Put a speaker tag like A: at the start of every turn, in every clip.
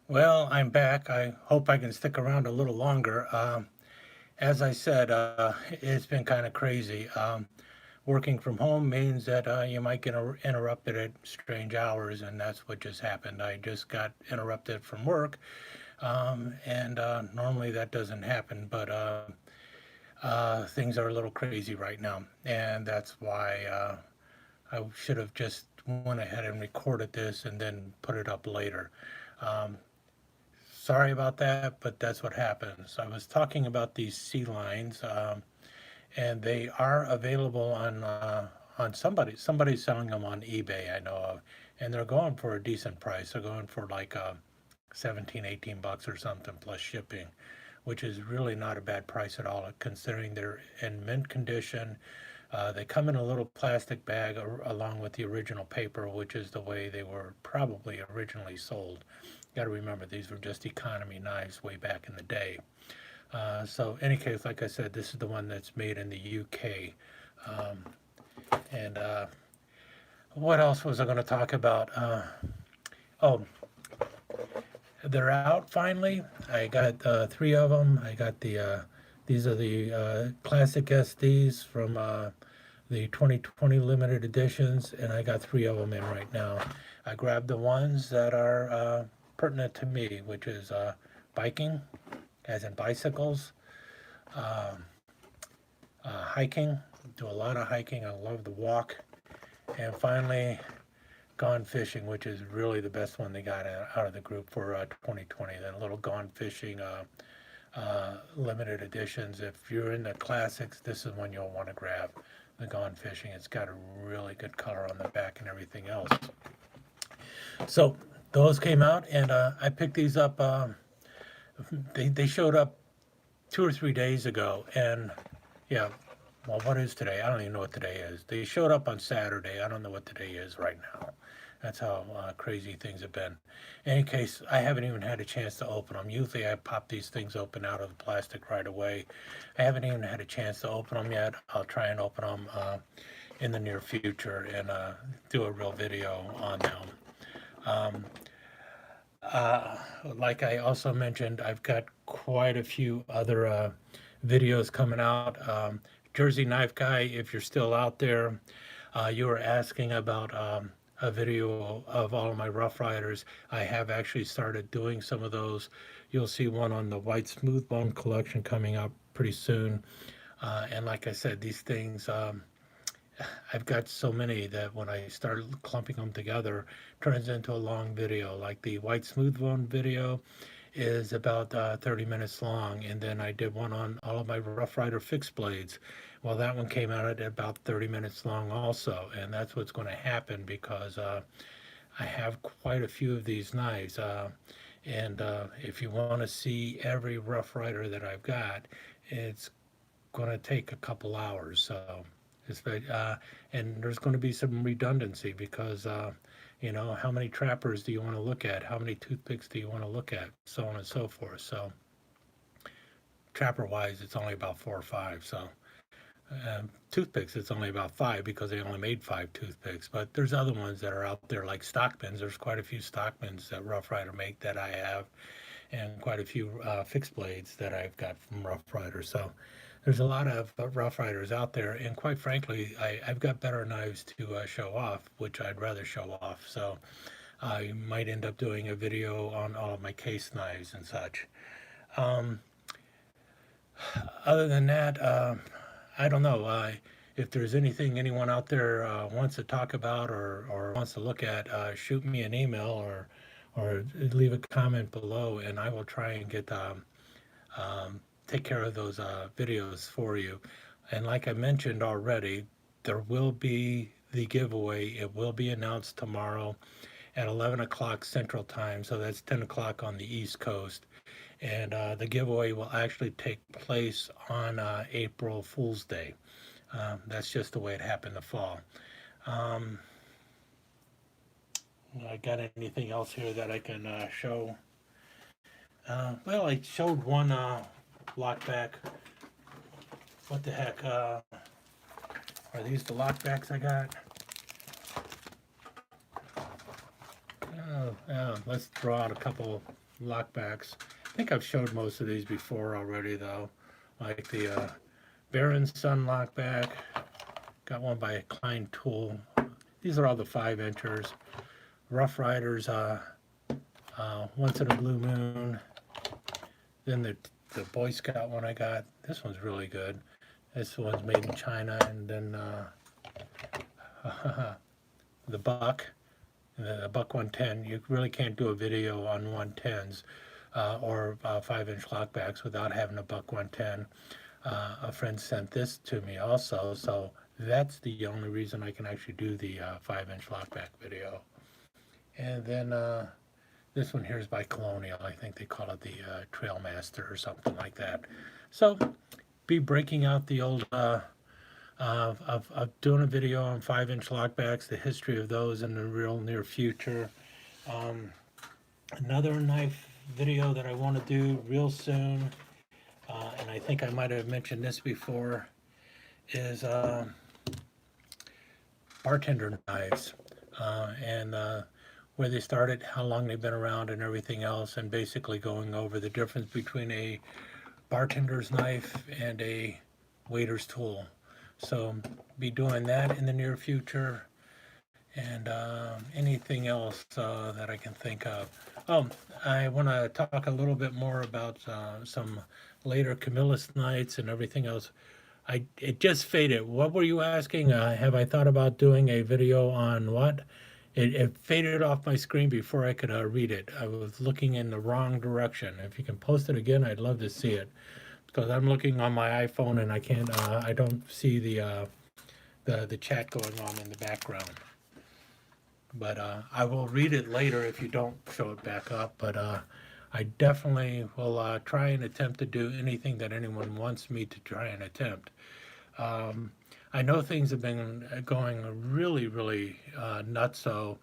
A: Well, I'm back. I hope I can stick around a little longer. As I said, it's been kind of crazy. Working from home means that you might get interrupted at strange hours, and that's what just happened. I just got interrupted from work, and normally that doesn't happen, but things are a little crazy right now, and that's why I should have just went ahead and recorded this and then put it up later. Um, Sorry about that, but that's what happens. I was talking about these sea lions, and they are available on somebody's selling them on eBay. I know of, and they're going for a decent price. They're going for like 17, $18 or something plus shipping, which is really not a bad price at all considering they're in mint condition. They come in a little plastic bag along with the original paper, which is the way they were probably originally sold. Got to remember, these were just economy knives way back in the day. So, any case, like I said, this is the one that's made in the UK. Um, and what else was I going to talk about? Oh, they're out finally. I got three of them. I got these are the classic SDs from the 2020 limited editions, and I got three of them in right now. I grabbed the ones that are pertinent to me, which is biking, as in bicycles, uh, hiking. Do a lot of hiking. I love the walk, and finally gone fishing, which is really the best one they got out of the group for 2020. That little gone fishing limited editions. If you're in the classics, this is one you'll want to grab. The gone fishing. It's got a really good color on the back and everything else. So those came out, and I picked these up. They showed up 2 or 3 days ago, and yeah. Well, what is today? I don't even know what today is. They showed up on Saturday. I don't know what today is right now. That's how crazy things have been. In any case, I haven't even had a chance to open them. Usually, I pop these things open out of the plastic right away. I haven't even had a chance to open them yet. I'll try and open them in the near future and do a real video on them. Um, uh, like I also mentioned, I've got quite a few other videos coming out. Jersey Knife Guy, if you're still out there, you were asking about a video of all of my Rough Riders. I have actually started doing some of those. You'll see one on the White Smooth Bone collection coming up pretty soon. And like I said, these things, I've got so many that when I start clumping them together, turns into a long video. Like the White Smooth Bone video is about 30 minutes long, and then I did one on all of my Rough Rider fixed blades. Well, that one came out at about 30 minutes long also, and that's what's going to happen because I have quite a few of these knives. And if you want to see every Rough Rider that I've got, it's going to take a couple hours. So, and there's going to be some redundancy because how many trappers do you want to look at? How many toothpicks do you want to look at? So on and so forth. So trapper wise, it's only about four or five. So toothpicks, it's only about five because they only made five toothpicks. But there's other ones that are out there like Stockmans. There's quite a few Stockmans that Rough Rider make that I have, and quite a few fixed blades that I've got from Rough Rider. So there's a lot of Rough Riders out there, and quite frankly, I've got better knives to show off, which I'd rather show off. So I might end up doing a video on all of my case knives and such. Um, Other than that, I don't know. If there's anything anyone out there wants to talk about or wants to look at, shoot me an email or leave a comment below, and I will try and get take care of those videos for you. And like I mentioned already, there will be the giveaway. It will be announced tomorrow at 11 o'clock Central Time, so that's 10 o'clock on the East Coast. And the giveaway will actually take place on April Fool's Day. That's just the way it happened to fall. Um, I got anything else here that I can show? Well, I showed one lockback. What the heck? Are these the lockbacks I got? Oh, let's draw out a couple lockbacks. I think I've showed most of these before already, though. Like the Baron Sun lockback. Got one by Klein Tool. These are all the 5 inchers. Rough Riders, Once in a Blue Moon. Then the Boy Scout one I got. This one's really good. This one's made in China. And then the Buck. The Buck 110. You really can't do a video on 110s or 5 inch lockbacks without having a Buck 110. A friend sent this to me also, so that's the only reason I can actually do the 5 inch lockback video. And then this one here is by Colonial. I think they call it the Trailmaster or something like that. So be breaking out the old of doing a video on 5 inch lockbacks, the history of those in the real near future. Another knife video that I want to do real soon, and I think I might have mentioned this before, is bartender knives, and where they started, how long they've been around, and everything else, and basically going over the difference between a bartender's knife and a waiter's tool. So be doing that in the near future, and anything else that I can think of. Oh, I want to talk a little bit more about some later Camillus nights and everything else. It just faded. What were you asking? Have I thought about doing a video on what? It faded off my screen before I could read it. I was looking in the wrong direction. If you can post it again, I'd love to see it, because I'm looking on my iPhone and I can't. I don't see the chat going on in the background. But I will read it later if you don't show it back up. But I definitely will try and attempt to do anything that anyone wants me to try and attempt. I know things have been going really, really nutso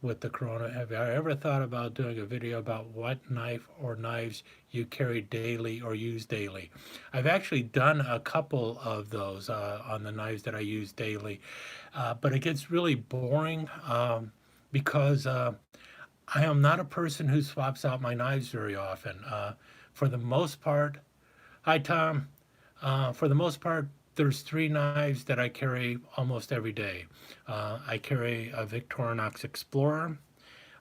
A: with the corona. Have I ever thought about doing a video about what knife or knives you carry daily or use daily? I've actually done a couple of those on the knives that I use daily, but it gets really boring because I am not a person who swaps out my knives very often. For the most part, hi Tom. For the most part, there's 3 knives that I carry almost every day. I carry a Victorinox Explorer.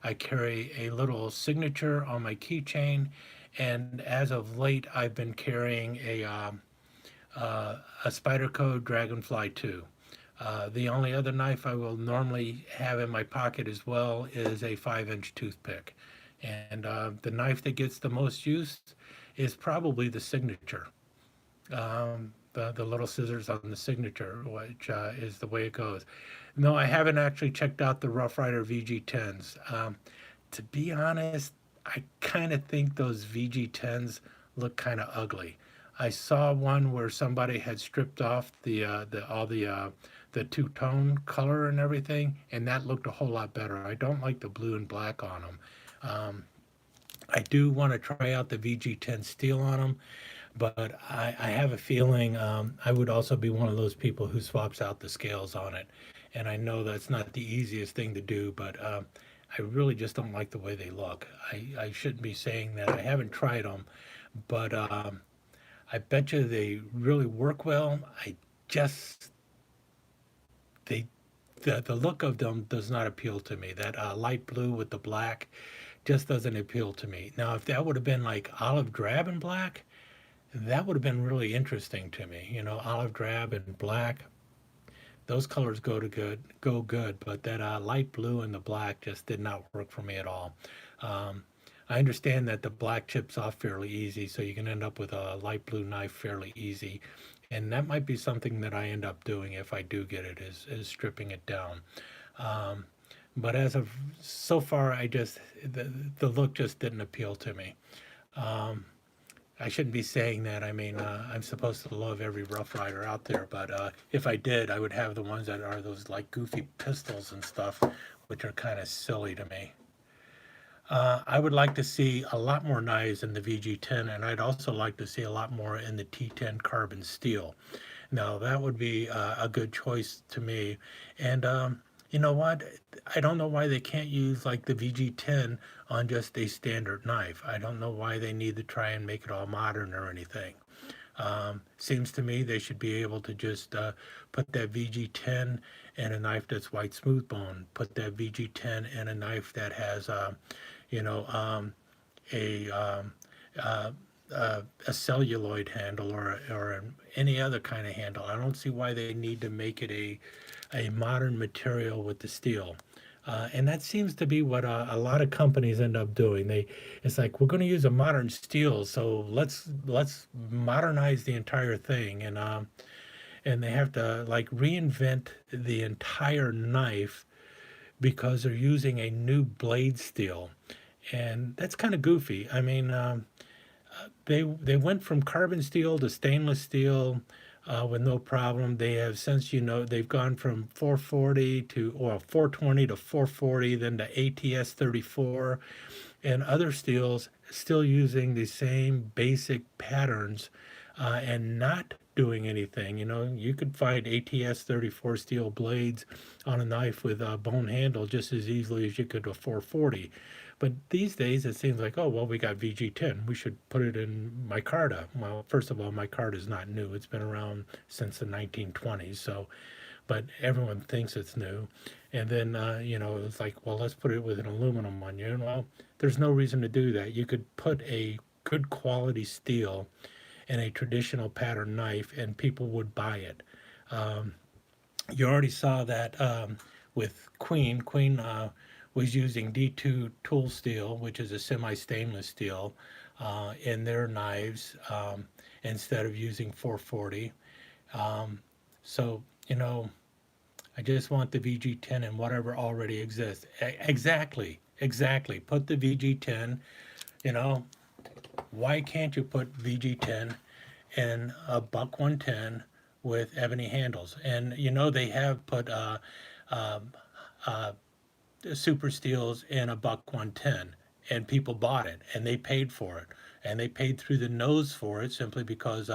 A: I carry a little signature on my keychain, and as of late, I've been carrying a Spyderco Dragonfly 2. The only other knife I will normally have in my pocket as well is a 5 inch toothpick. And the knife that gets the most use is probably the signature. The little scissors on the signature, which is the way it goes. No, I haven't actually checked out the Rough Rider VG10s. To be honest, I kind of think those VG10s look kind of ugly. I saw one where somebody had stripped off the two-tone color and everything, and that looked a whole lot better. I don't like the blue and black on them. I do want to try out the VG10 steel on them, but I have a feeling I would also be one of those people who swaps out the scales on it. And I know that's not the easiest thing to do, but I really just don't like the way they look. I shouldn't be saying that. I haven't tried them, but I bet you they really work well. I just they the look of them does not appeal to me. That light blue with the black just doesn't appeal to me. Now, if that would have been like olive drab and black, that would have been really interesting to me. You know, olive drab and black, those colors go good, but that light blue and the black just did not work for me at all. I understand that the black chips off fairly easy, so you can end up with a light blue knife fairly easy, and that might be something that I end up doing if I do get it, is stripping it down. Um, but as of so far, the look just didn't appeal to me. Um, I shouldn't be saying that. I mean, I'm supposed to love every Rough Rider out there, but if I did, I would have the ones that are those like goofy pistols and stuff, which are kind of silly to me. I would like to see a lot more knives in the VG10, and I'd also like to see a lot more in the T10 carbon steel. Now, that would be a good choice to me. And You know what? I don't know why they can't use like the VG10 on just a standard knife. I don't know why they need to try and make it all modern or anything. Seems to me they should be able to just put that VG10 in a knife that's white smooth bone. Put that VG10 in a knife that has, you know, a uh, a celluloid handle or any other kind of handle. I don't see why they need to make it a modern material with the steel. And that seems to be what a lot of companies end up doing. It's like we're going to use a modern steel, so let's modernize the entire thing, and they have to like reinvent the entire knife because they're using a new blade steel, and that's kind of goofy. I mean, they went from carbon steel to stainless steel with no problem. They have since they've gone from 440 to or 420 to 440, then to ATS 34, and other steels still using the same basic patterns and not doing anything. You know, you could find ATS 34 steel blades on a knife with a bone handle just as easily as you could a 440. But these days it seems like, oh, well, we got VG10. We should put it in micarta. Well, first of all, micarta is not new. It's been around since the 1920s. So, but everyone thinks it's new. And then, it's like, well, let's put it with an aluminum one. Well, there's no reason to do that. You could put a good quality steel in a traditional pattern knife and people would buy it. Um, you already saw that with Queen. Queen was using D2 tool steel, which is a semi stainless steel, in their knives instead of using 440. Um, so, I just want the VG10 and whatever already exists. Exactly, exactly. Put the VG10, you know, why can't you put VG10 in a Buck 110 with ebony handles? And they have put um uh, super steels in a Buck 110, and people bought it and they paid for it, and they paid through the nose for it simply because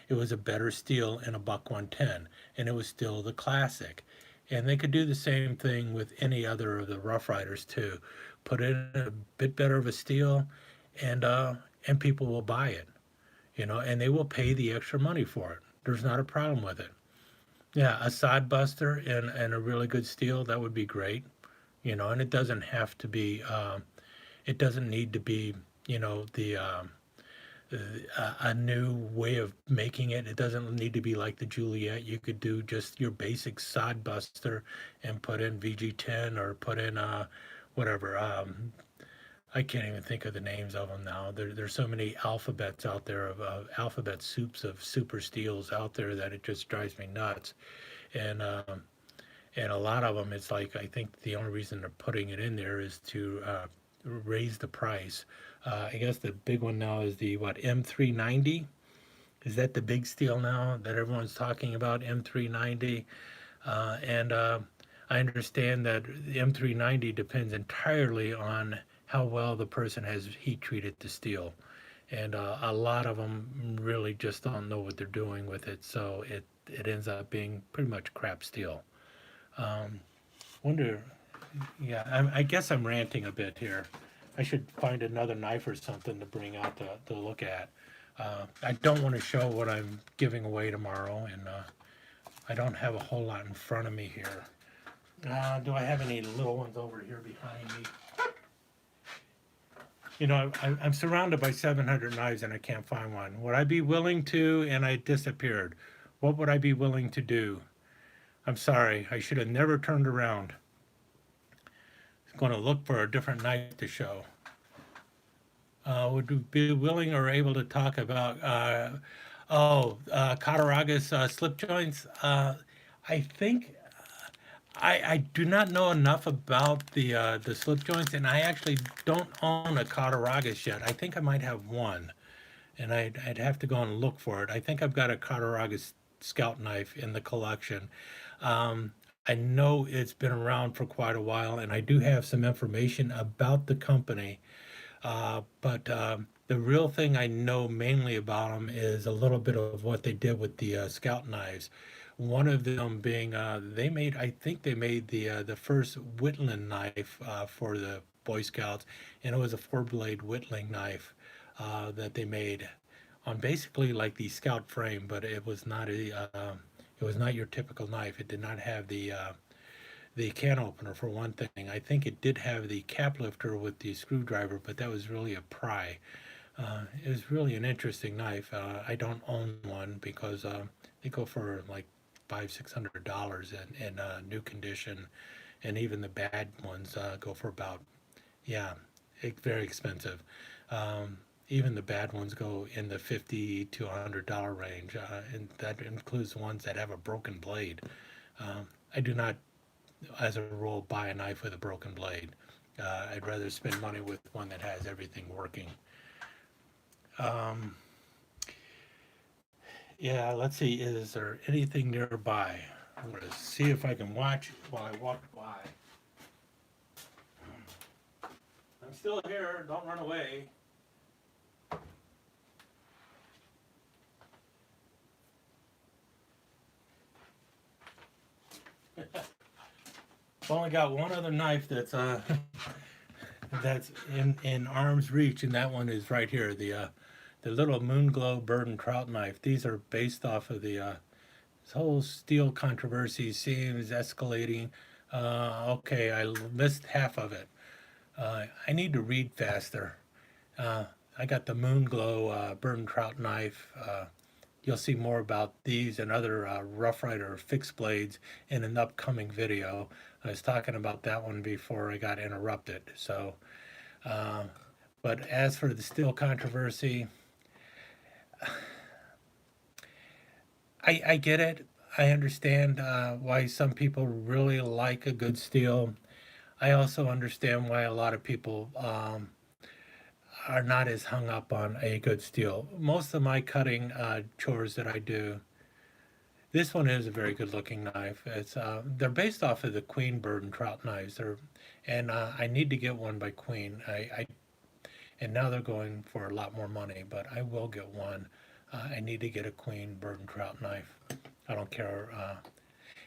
A: it was a better steel in a Buck 110, and it was still the classic. And they could do the same thing with any other of the Rough Riders too. Put in a bit better of a steel, and and people will buy it, and they will pay the extra money for it. There's not a problem with it. Yeah, a side buster and a really good steel, that would be great, and it doesn't have to be, it doesn't need to be, the a new way of making it. It doesn't need to be like the Juliet. You could do just your basic side buster and put in VG10 or put in whatever. I can't even think of the names of them now. There's so many alphabets out there of alphabet soups of super steels out there that it just drives me nuts. And and a lot of them, it's like I think the only reason they're putting it in there is to raise the price. I guess the big one now is the what M390. Is that the big steel now that everyone's talking about? M390, and I understand that the M390 depends entirely on how well the person has heat treated the steel, and a lot of them really just don't know what they're doing with it, so it ends up being pretty much crap steel. Um, wonder, yeah, I guess I'm ranting a bit here. I should find another knife or something to bring out to look at. I don't want to show what I'm giving away tomorrow, and I don't have a whole lot in front of me here. Do I have any little ones over here behind me? I'm surrounded by 700 knives and I can't find one. Would I be willing to? And I disappeared. What would I be willing to do? I'm sorry. I should have never turned around. I'm going to look for a different knife to show. Would you be willing or able to talk about Cattaraugus slip joints? I think I do not know enough about the slip joints, and I actually don't own a Cattaraugus yet. I think I might have one, and I'd have to go and look for it. I think I've got a Cattaraugus scout knife in the collection. I know it's been around for quite a while, and I do have some information about the company. But the real thing I know mainly about them is a little bit of what they did with the scout knives. One of them being they made, I think they made the first whittling knife for the Boy Scouts, and it was a four-blade whittling knife that they made on basically like the Scout frame, but it was not your typical knife. It did not have the can opener for one thing. I think it did have the cap lifter with the screwdriver, but that was really a pry. It was really an interesting knife. I don't own one because they go for like $500-600 in new condition, and even the bad ones go for about, yeah, very expensive. Um, Even the bad ones go in the $50 to $100 range, and that includes ones that have a broken blade. I do not, as a rule, buy a knife with a broken blade. I'd rather spend money with one that has everything working. Um, yeah, let's see. Is there anything nearby? I'm going to see if I can watch while I walk by. I'm still here. Don't run away. I've only got one other knife that's that's in arm's reach, and that one is right here. The little Moon Glow bird and trout knife. These are based off of the this whole steel controversy seems escalating. Okay, I missed half of it. I need to read faster. Uh, I got the Moon Glow bird and trout knife. You'll see more about these and other Rough Rider fixed blades in an upcoming video. I was talking about that one before I got interrupted. So, uh, but as for the steel controversy, I get it. I understand why some people really like a good steel. I also understand why a lot of people are not as hung up on a good steel. Most of my cutting chores that I do, this one is a very good looking knife. It's they're based off of the Queen bird and trout knives. And I need to get one by Queen. And now they're going for a lot more money, but I will get one. I need to get a Queen bird and trout knife. I don't care.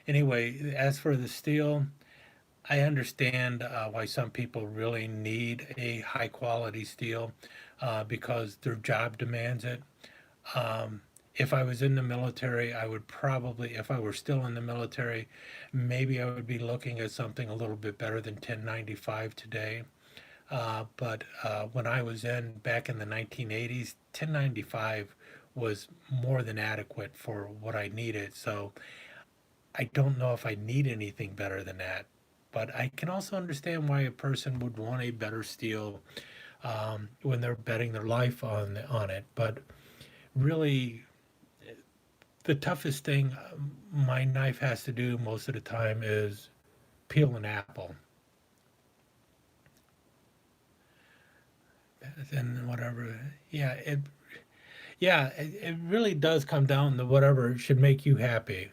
A: Anyway, as for the steel, I understand why some people really need a high quality steel because their job demands it. Um, if I was in the military, I would probably, if I were still in the military, maybe I would be looking at something a little bit better than 1095 today. But when I was in back in the 1980s, 1095 was more than adequate for what I needed. So I don't know if I need anything better than that. But I can also understand why a person would want a better steel when they're betting their life on it. But really, the toughest thing my knife has to do most of the time is peel an apple. And whatever, it really does come down to whatever should make you happy.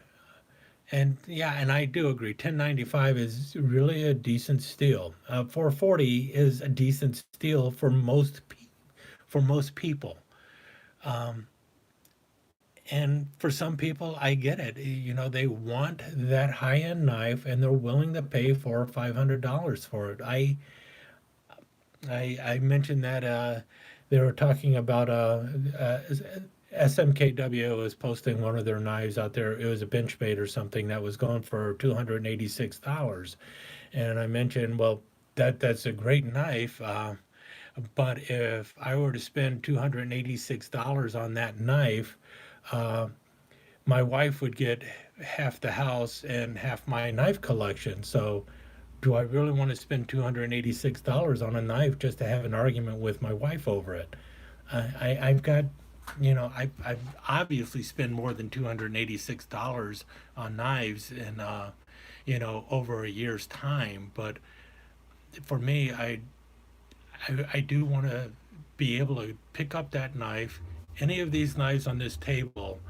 A: And yeah, and I do agree. 1095 is really a decent steel. 440 is a decent steel for for most people. Um, and for some people, I get it. You know, they want that high end knife, and they're willing to pay $400 or $500 for it. I mentioned that they were talking about SMKW was posting one of their knives out there. It was a benchmade or something that was going for $286, and I mentioned, well, that's a great knife, but if I were to spend $286 on that knife, uh, my wife would get half the house and half my knife collection. So do I really want to spend $286 on a knife just to have an argument with my wife over it? I've got, I've obviously spent more than $286 on knives in, over a year's time. But for me, I do want to be able to pick up that knife, any of these knives on this table,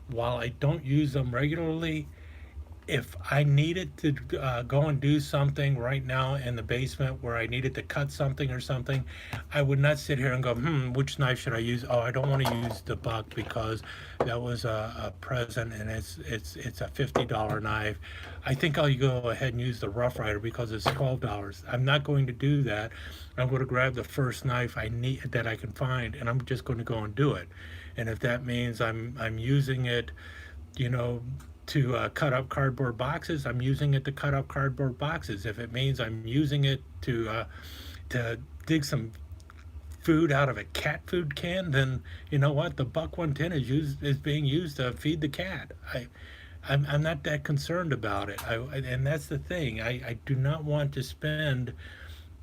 A: while I don't use them regularly. if I needed to go and do something right now in the basement where I needed to cut something or something, I would not sit here and go, which knife should I use? Oh, I don't want to use the buck because that was a present and it's a $50 knife. I think I'll go ahead and use the Rough Rider because it's $12. I'm not going to do that. I'm going to grab the first knife I need that I can find, and I'm just going to go and do it. And if that means I'm using it, you know, to cut up cardboard boxes, I'm using it to cut up cardboard boxes. If it means I'm using it to dig some food out of a cat food can, then you know what? The buck 110 is being used to feed the cat. I'm not that concerned about it. And that's the thing. I do not want to spend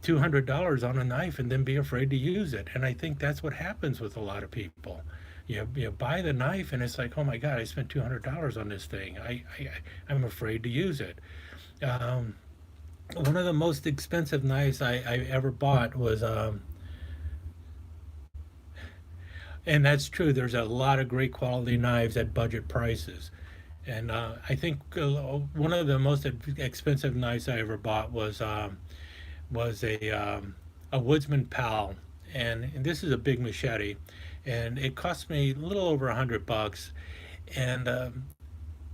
A: $200 on a knife and then be afraid to use it. And I think that's what happens with a lot of people. You buy the knife and it's like, oh my God, I spent $200 on this thing. I'm afraid to use it. Um, One of the most expensive knives I ever bought was, and that's true, there's a lot of great quality knives at budget prices. And I think one of the most expensive knives I ever bought was a Woodsman Pal, and this is a big machete, and it cost me a little over $100, and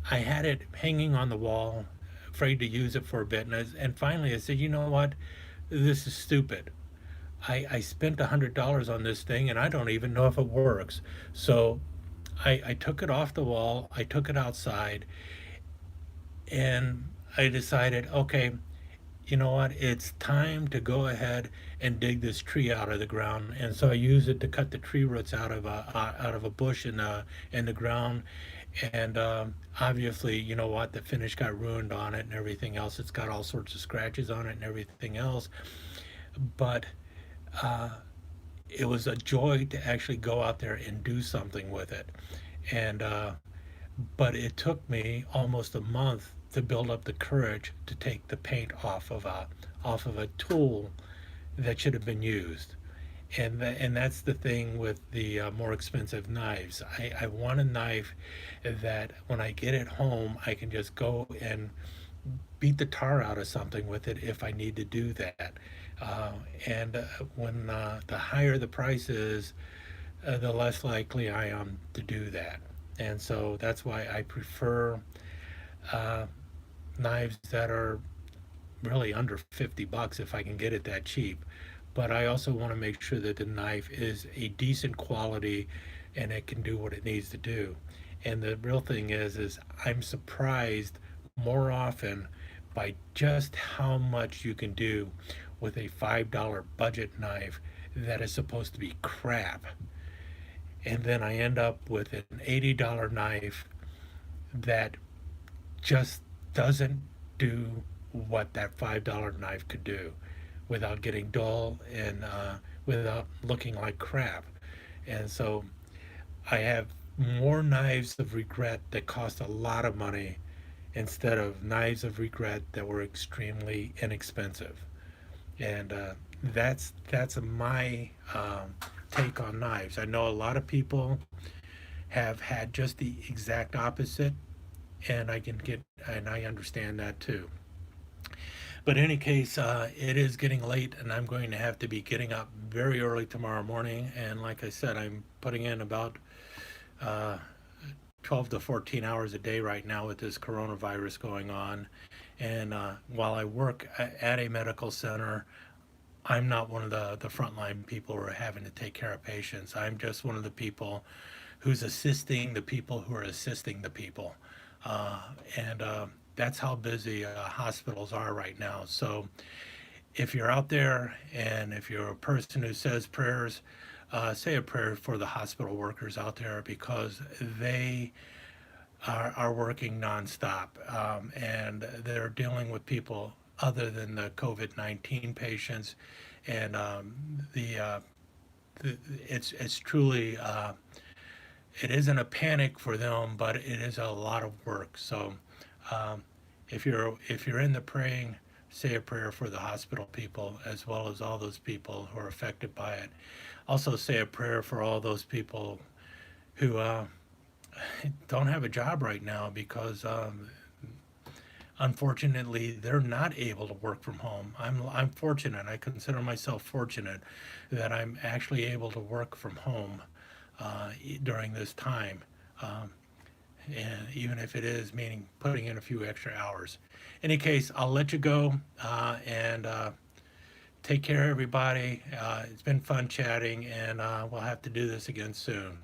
A: I had it hanging on the wall, afraid to use it for a bit, and finally I said, you know what, this is stupid. I spent $100 on this thing, and I don't even know if it works. So I took it off the wall, I took it outside, and I decided, okay, you know what? It's time to go ahead and dig this tree out of the ground. And so I used it to cut the tree roots out of a bush in the ground. And obviously, you know what? The finish got ruined on it and everything else. It's got all sorts of scratches on it and everything else. But uh, it was a joy to actually go out there and do something with it. And but it took me almost a month to build up the courage to take the paint off of a tool that should have been used. And that's the thing with the more expensive knives. I want a knife that when I get it home, I can just go and beat the tar out of something with it if I need to do that. Uh, and when the higher the price is, the less likely I am to do that. And so that's why I prefer uh, knives that are really under 50 bucks if I can get it that cheap. But I also want to make sure that the knife is a decent quality and it can do what it needs to do. And the real thing is I'm surprised more often by just how much you can do with a $5 budget knife that is supposed to be crap. And then I end up with an $80 knife that just doesn't do what that $5 knife could do without getting dull and without looking like crap. And so I have more knives of regret that cost a lot of money instead of knives of regret that were extremely inexpensive. And that's my take on knives. I know a lot of people have had just the exact opposite, and I understand that too. But in any case, it is getting late, and I'm going to have to be getting up very early tomorrow morning. And like I said, I'm putting in about uh, 12 to 14 hours a day right now with this coronavirus going on. And while I work at a medical center, I'm not one of the frontline people who are having to take care of patients. I'm just one of the people who's assisting the people who are assisting the people. Uh, and That's how busy hospitals are right now. So if you're out there and if you're a person who says prayers, say a prayer for the hospital workers out there because they are working nonstop and they're dealing with people other than the COVID 19 patients. And it's truly it isn't a panic for them, but it is a lot of work. So um, if you're in the praying, say a prayer for the hospital people as well as all those people who are affected by it. Also, say a prayer for all those people who don't have a job right now because unfortunately, they're not able to work from home. I'm fortunate. I consider myself fortunate that I'm actually able to work from home during this time, um, and even if it is meaning putting in a few extra hours. In any case, I'll let you go and take care, everybody. It's been fun chatting, and we'll have to do this again soon.